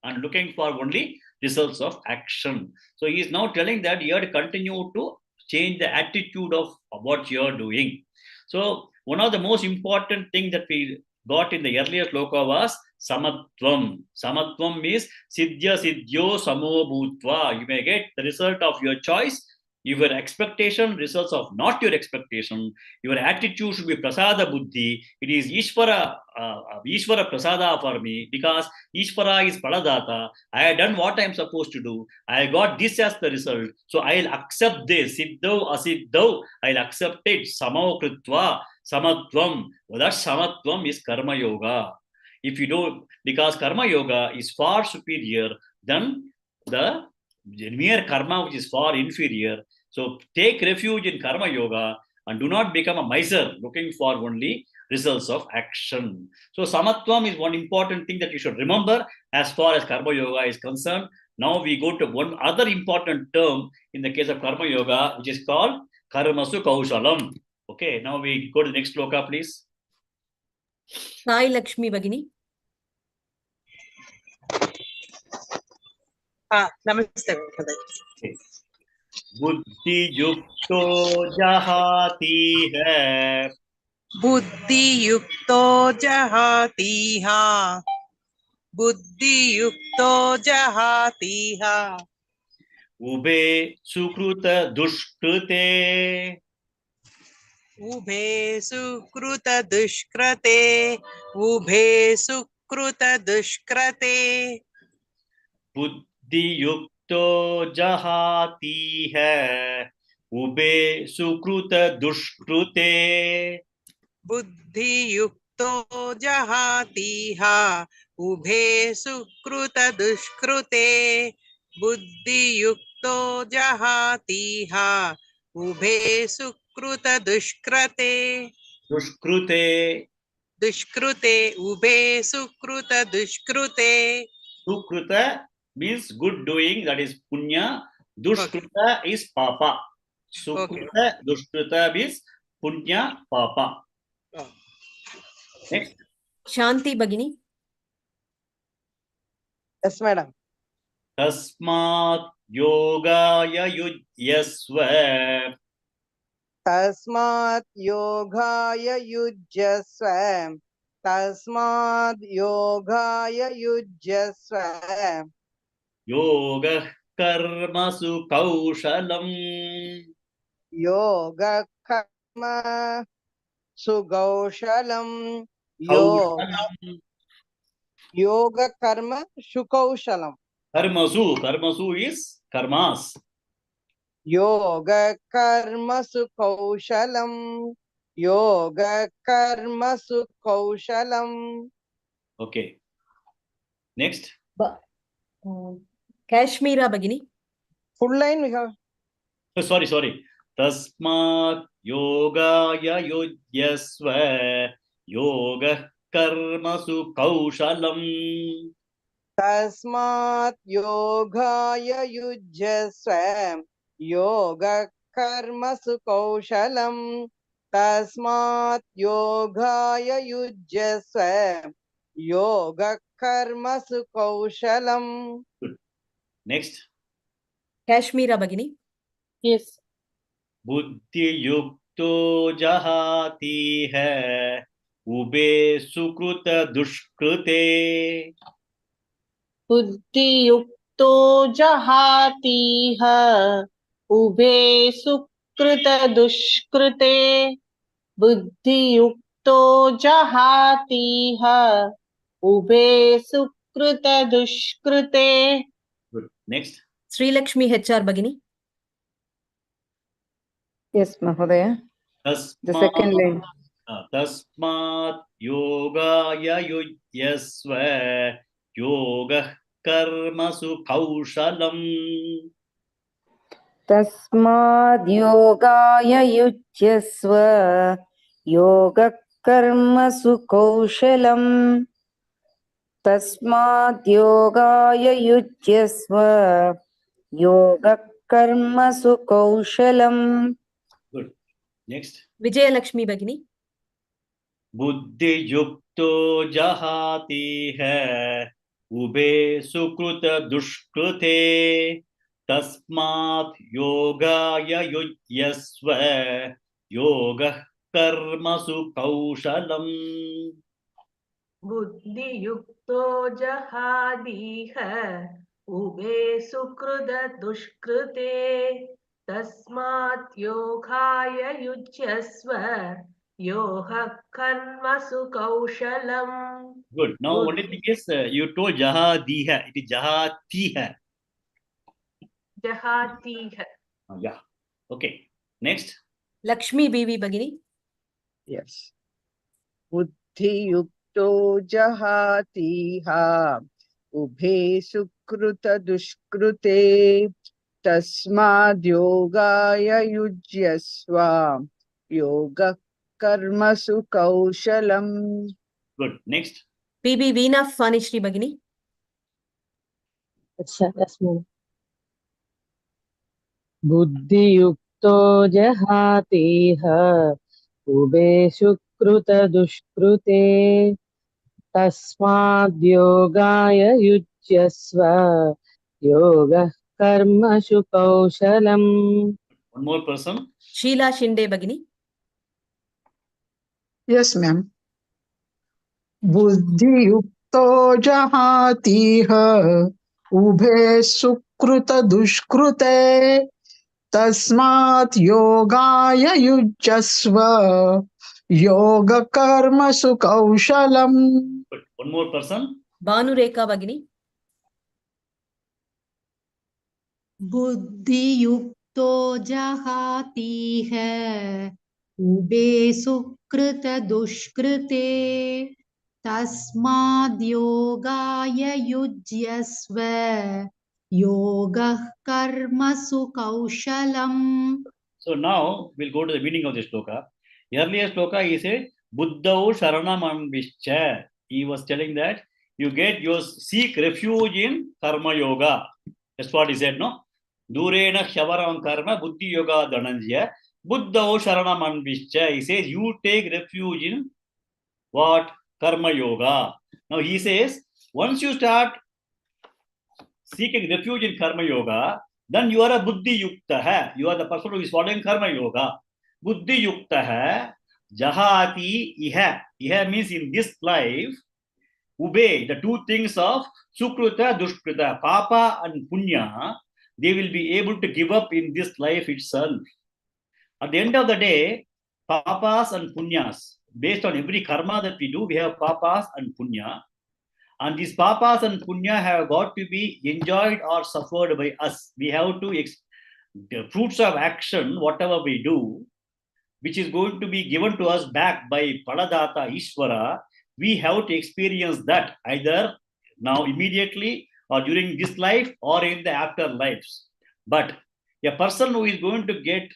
and looking for only results of action. So he is now telling that you have to continue to change the attitude of what you are doing. So one of the most important things that we got in the earlier shloka was samatvam. Samatvam means siddhya siddhyo samo bhutva. You may get the result of your choice If your expectation results of not your expectation, your attitude should be prasada buddhi. It is Ishvara prasada for me, because Ishvara is paladata. I have done what I am supposed to do. I got this as the result. So I'll accept this. Siddho asiddho, I'll accept it. Samao kritva, samatvam. That samatvam is karma yoga. If you don't, because karma yoga is far superior than the mere karma, which is far inferior. So take refuge in karma yoga and do not become a miser looking for only results of action. So samatvam is one important thing that you should remember as far as karma yoga is concerned. Now we go to one other important term in the case of karma yoga, which is called karmasu kaushalam. Okay, now we go to the next shloka, please. Sai Lakshmi Bagini. Namaste. Okay. बुद्धि युक्तो जहाती है, बुद्धि युक्तो जहातीह, बुद्धि युक्तो जहातीह, उभे सुकृत दुष्कृते, उभे सुकृत दुष्कृते, उभे सुकृत दुष्कृते, बुद्धि युक्तो जहाती है, उभे सुकृत दुष्कृते, बुद्धि युक्तो जहातीह, उभे सुकृत दुष्कृते, बुद्धि युक्तो जहातीह, उभे सुकृत दुष्कृते, दुष्कृते, दुष्कृते, उभे सुकृत दुष्कृते. Sukrita means good doing, that is punya. Dushkrita is papa. Sukrita, Dushkrita means punya, papa. Next. Shanti Bagini. Yes, madam. Tasmat yogaya yujyasva. तस्मात् योगाय युज्यस्व तस्मात् योगाय युज्यस्व Yoga karmasu kaushalam. योगः कर्म सुकौशलं Kaushalam. योग कर्म सुकौशलम Karmasu is karmas. योग कर्म सुकौशलम योग कर्म सुकौशलम. Okay. Next. Kashmira Bagini. Full line we have. Oh, sorry. Tasmat yogaya yujyasva yoga karmasu kaushalam. तस्मात् योगाय युज्यस्व योग कर्मसु कौशलम तस्मात् योगाय युज्यस्व योग कर्मसु कौशलम. Next. Kashmira Bagini. Yes. बुद्धि युक्तो जहाती है उबे सुकृत दुष्कृते. बुद्धि युक्तो जहातीह उभे सुकृत दुष्कृते. बुद्धि युक्तो जहातीह उभे सुकृत दुष्कृते. Good. Next. Sri Lakshmi HR Bagini. Yes, Mahodaya. The second line. तस्मात् योगाय युज्यस्व योगः कर्मसु कौशलम्. तस्माद् योगाय युज्यस्व योगः कर्मसु कौशलम्. तस्माद् योगाय युज्यस्व योगः कर्मसु कौशलम्. Good. Next. Vijaya Lakshmi Bagini. बुद्धि युक्तो जहाती है उबे सुकृत दुष्कृते. तस्मात् योगाय युज्यस्व योगः कर्मसु कौशलम्. बुद्धि युक्तो जहादीह उभे सुकृत दुष्कृते तस्मात् योगाय युज्यस्व योगः कर्मसु कौशलम्. Good. Now, only thing is, you told jahadiha. It is jahatiha. Jahatiha. Yeah. Okay. Next. Lakshmi Bibi Bagini. Yes. Buddhi yukto jahatiha ubhe sukruta dushkrute tasmad yogaya yujyasva yoga karmasu kaushalam. Good. Next. PB Veena Fanishri Bagini. Yes, ma'am. Buddhi yukto jahatiha ube sukruta dushkrute tasmad yogaya yujyasva yoga karmashu kaushalam. One more person. Sheila Shinde Bagini. Yes, ma'am. Buddhi yukto jahatiha ubhe sukrita dushkrute tasmat yogaya yujyasva yoga karmasu kaushalam. Good. One more person. Banu Rekha Bagini. बुद्धि युक्तो जहाति है ube सुकृत दुष्कृते तस्माद् योगाय युज्यस्व योगः कर्मसु कौशलम्. So now we'll go to the meaning of the shloka. Earlier shloka he said, Buddhau Sharanam Anvishcha. He was telling that you seek refuge in karma yoga. That's what he said, no? Durena Shavaram Karma Buddhi Yoga Dhananjaya. Buddhau Sharanam Anvishcha. He says you take refuge in what? Karma yoga. Now he says, once you start seeking refuge in karma yoga, then you are a buddhi yukta hai. You are the person who is following karma yoga. Buddhi yukta hai, jahati iha. Iha means in this life, ube, the two things of sukruta, dushkruta, papa and punya, they will be able to give up in this life itself. At the end of the day, papas and punyas, based on every karma that we do, we have papas and punya. And these papas and punya have got to be enjoyed or suffered by us. We have to, the fruits of action, whatever we do, which is going to be given to us back by Paladata Ishvara, we have to experience that either now immediately or during this life or in the afterlives. But a person who is going to get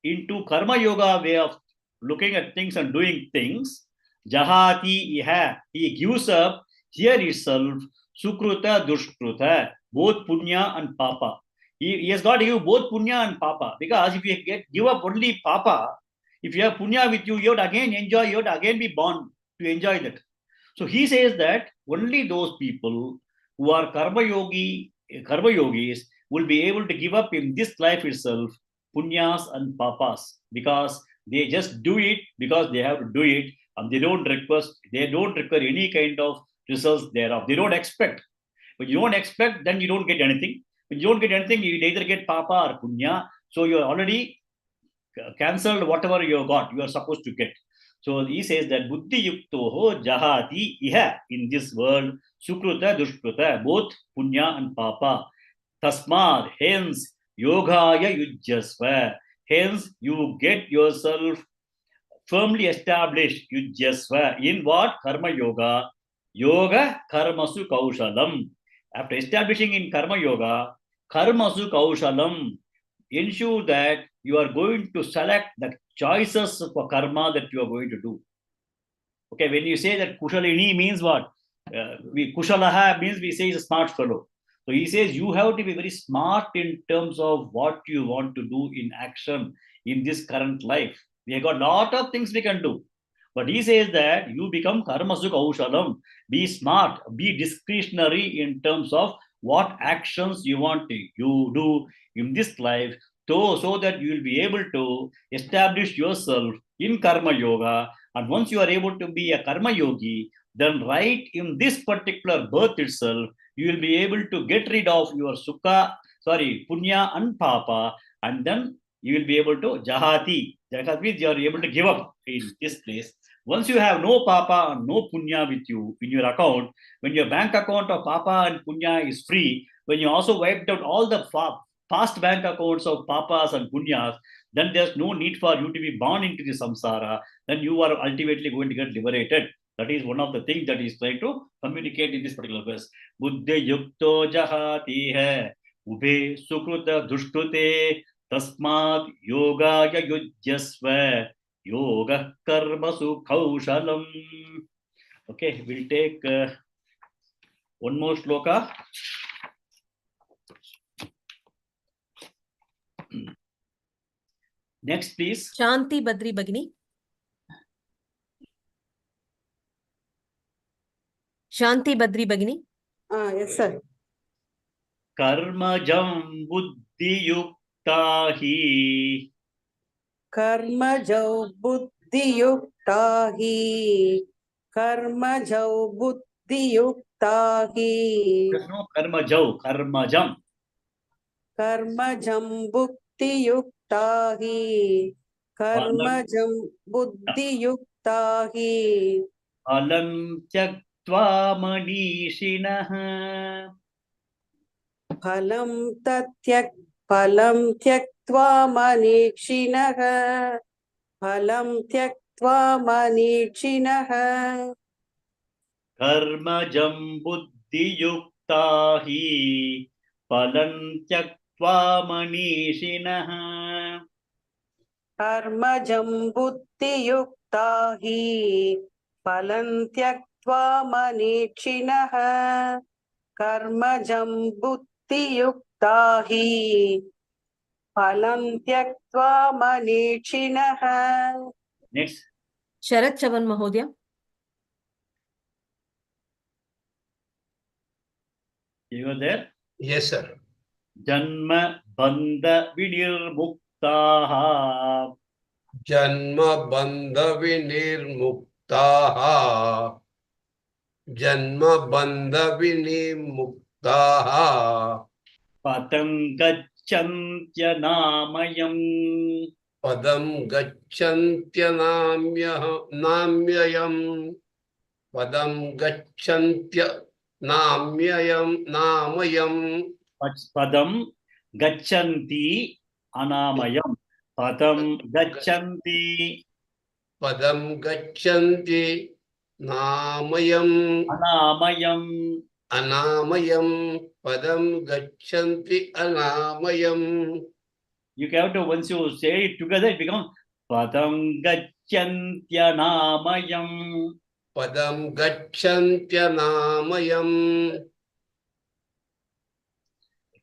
into karma yoga way of looking at things and doing things, jahati iha, he gives up here itself sukruta dushkruta, both punya and papa. He has got to give both punya and papa, because if you give up only papa, if you have punya with you, you have to again enjoy, you have to again be born to enjoy that. So he says that only those people who are karma yogis will be able to give up in this life itself punyas and papas, because they just do it because they have to do it, and they don't require any kind of results thereof. They don't expect. When you don't expect, then you don't get anything. When you don't get anything, you either get papa or punya. So you are already cancelled whatever you got, you are supposed to get. So he says that buddhi yuktoho jahati iha, in this world, sukruta dushkruta, both punya and papa. Tasmad, hence, yogaya yujyasva. Hence, you get yourself firmly established, yujyasva, in what? Karma yoga. Yoga karmasu kaushalam. After establishing in karma yoga, karmasu kaushalam, ensure that you are going to select the choices for karma that you are going to do. Okay, when you say that kushalini means what? Kushalaha means we say is a smart fellow. So he says you have to be very smart in terms of what you want to do in action in this current life. We have got a lot of things we can do. But he says that you become karmasu kaushalam. Be smart, be discretionary in terms of what actions you want to do in this life, so that you will be able to establish yourself in karma yoga. And once you are able to be a karma yogi, then right in this particular birth itself, you will be able to get rid of your punya and papa, and then you will be able to jahati. Jahati means you are able to give up in this place. Once you have no papa and no punya with you in your account, when your bank account of papa and punya is free, when you also wiped out all the past bank accounts of papas and punyas, then there's no need for you to be born into the samsara. Then you are ultimately going to get liberated. That is one of the things that he is trying to communicate in this particular verse. Buddhe yukto jahati hai, ubhe sukrita dushtute, tasmat yogaya yujyasva, yoga karmasu kaushalam. Okay, we'll take one more shloka. Next, please. Shanti Badri Bagini. Shanti Badri Bagini. Yes, sir. Karmajam buddhi yukta hi. Karmajau buddhi yukta hi. Karmajau buddhi yukta hi. No, karmajau, karmajam. Karmajam buddhi yukta hi. Karmajam buddhi yukta hi. Alam tyaktva manishinah. Phalam tyaktva manishinah. Phalam tyaktva manishinah. Karmajam buddhi yukta hi. Phalam tyaktva manishinah. Karmajam buddhi yukta hi. Phalam tyaktva manishinah. Karmajam buddhi yukta hi. Phalam tyaktva manishinah. Next. Sharat Chavan Mahodaya. You are there? Yes, sir. Janma bandha vinirmuktaha. Janma bandha vinirmuktaha. Janma bandha vinirmuktaha. Patam gacchantya namayam. Padam gacchantya namyayam. Padam gacchantya namayam. Padam gacchanti anamayam. Padam gacchanti. Padam gachanti namayam. Anamayam. Anamayam. Padam gachanti anamayam. You have to, once you say it together, it becomes Padam gacchantya namayam. Padam gacchantya namayam.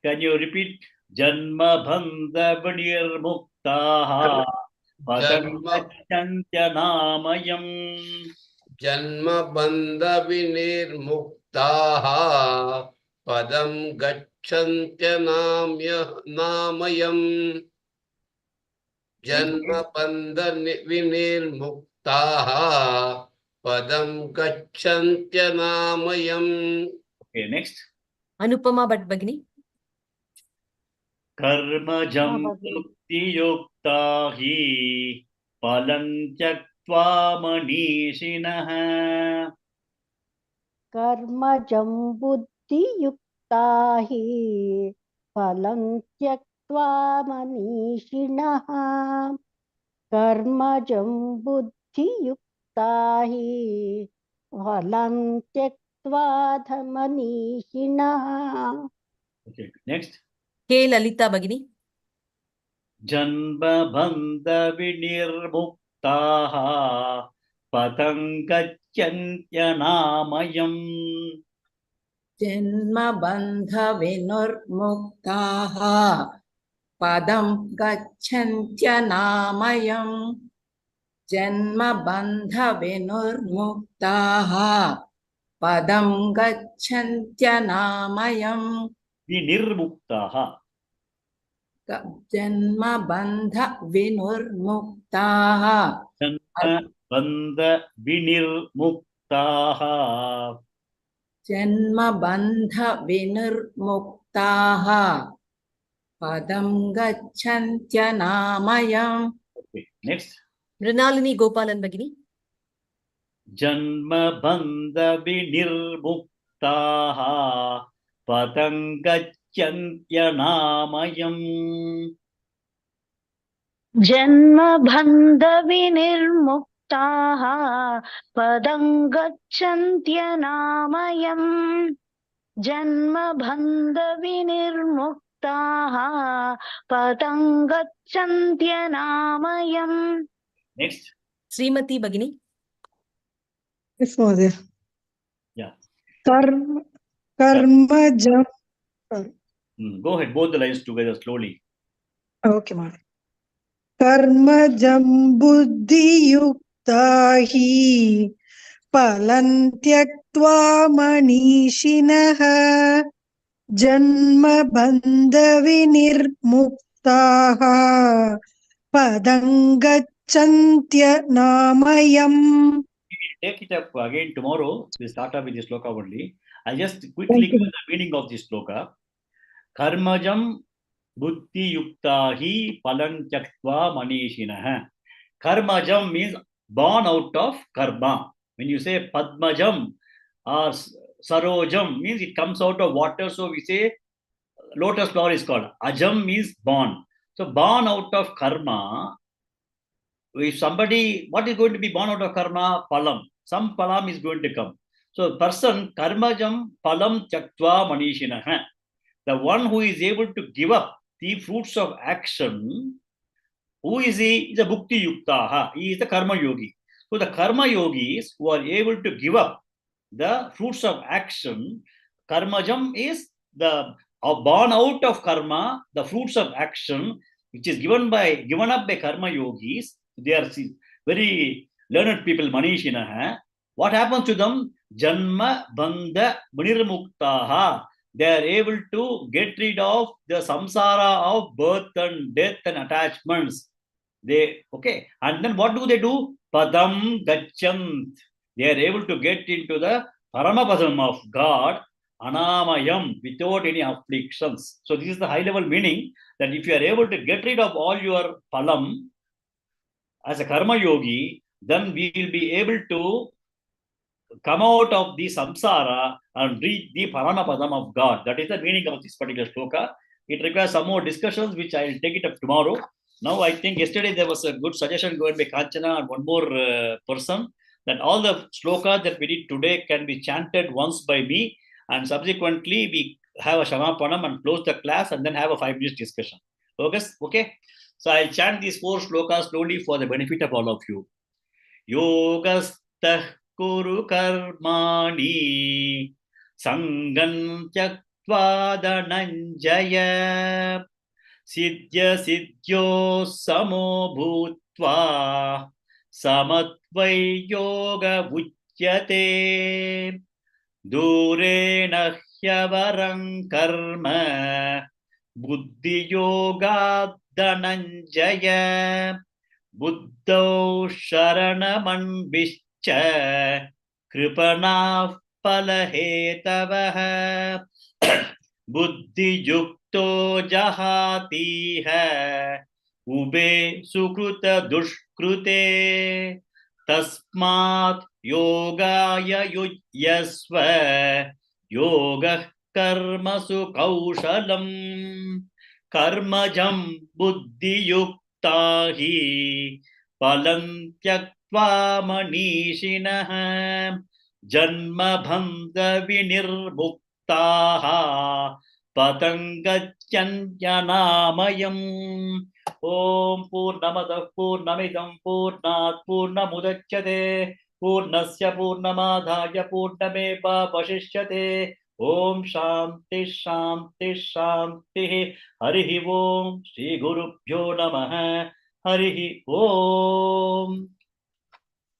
Can you repeat? Janma bandha vinirmuktaha. Padam gacchantya namayam. Janma bandha vinirmuktaha. Padam gacchantya namayam. Janma bandha vinirmuktaha. Padam gacchantya namayam. Okay, next. Anupama Bhatt Bagini. Karmajam mukti yukta hi. Palam tyaktva manishinah. Karmajam buddhi yukta hi. Phalam tyaktva manishinah. Karmajam buddhi yukta hi. Phalam tyaktva manishinah. Okay, next. K. Lalita Bagini. Janma bandha vinirmuktaha. Padam gacchantya namayam. Janma bandha vinurmuktaha. Padam gacchantya namayam. Janma bandha vinurmuktaha. Padam gacchantya namayam. Vinirmuktaha. Janma bandha vinurmuktaha. Janma bandha vinirmuktaha. Janma bandha vinurmuktaha. padam gacchantyanāmayam. Okay, next. Mrinalini Gopalan Bagini. Janma bandha vinirmuktaha padam gacchantyanāmayam. Janma bandha vinirmuktaः padam gacchantyanāmayam. Janma bandha vinirmuktaः padam gacchantyanāmayam. Next. Srimati Bagini. Yes, Mother. Yeah. Karmajam. Go ahead, both the lines together slowly. Okay, Mother. Karmajam buddhiyukta hi palam tyaktva manishinaha janma bandha vinirmuktaha padam gacchantyanāmayam. Take it up again tomorrow. We'll start up with this sloka only. I'll just quickly give the meaning of this sloka. Karmajam buddhi yuktahi palam tyaktva manishinaha. Karmajam means born out of karma. When you say padmajam or sarojam means it comes out of water. So we say lotus flower is called. Ajam means born. So born out of karma. If somebody, what is going to be born out of karma? Palam. Some palam is going to come. So person, karmajam palam tyaktva manishinaha. The one who is able to give up the fruits of action, who is he? Is a bhukti yuktaha. He is the karma yogi. So the karma yogis who are able to give up the fruits of action, karmajam is the born out of karma, the fruits of action, which is given up by karma yogis. They are very learned people, manishinaha. What happens to them? Janma bandha munirmuktaha. They are able to get rid of the samsara of birth and death and attachments. Okay. And then what do? Padam gacchant. They are able to get into the paramapadam of God, anamayam, without any afflictions. So this is the high level meaning that if you are able to get rid of all your palam as a karma yogi, then we will be able to come out of the samsara and reach the paramapadam of God. That is the meaning of this particular shloka. It requires some more discussions, which I will take it up tomorrow. Now, I think yesterday there was a good suggestion given by Kanchana and one more person that all the shlokas that we did today can be chanted once by me, and subsequently we have a shamapanam and close the class and then have a 5 minutes discussion. Okay. So I'll chant these 4 shlokas slowly for the benefit of all of you. Yogastah Kuru karmani sangam tyaktva dhananjaya siddhya siddhyo samo bhutva samatvai yoga vuchyate durena hyavarang karma buddhi yoga dhananjaya buddho sharanaman कृपणाः फलहेतवः बुद्धियुक्तो जहातीह उभे सुकृत दुष्कृते तस्मात् योगाय युज्यस्व योगः कर्मसु कौशलम् कर्मजं बुद्धियुक्ता हि फलं त्यक्त्वा मनीषिणः जन्मबन्ध विनिर्मुक्ताः पतं गच्छन्त्यनामयम्। ॐ पूर्णमदः पूर्णमिदं पूर्णात् पूर्णमुदच्यते पूर्णस्य पूर्णमादाय पूर्णमेवावशिष्यते। ॐ शान्ति शान्ति शान्तिः। हरिः ॐ श्री गुरुभ्यो नमः। हरिः ॐ।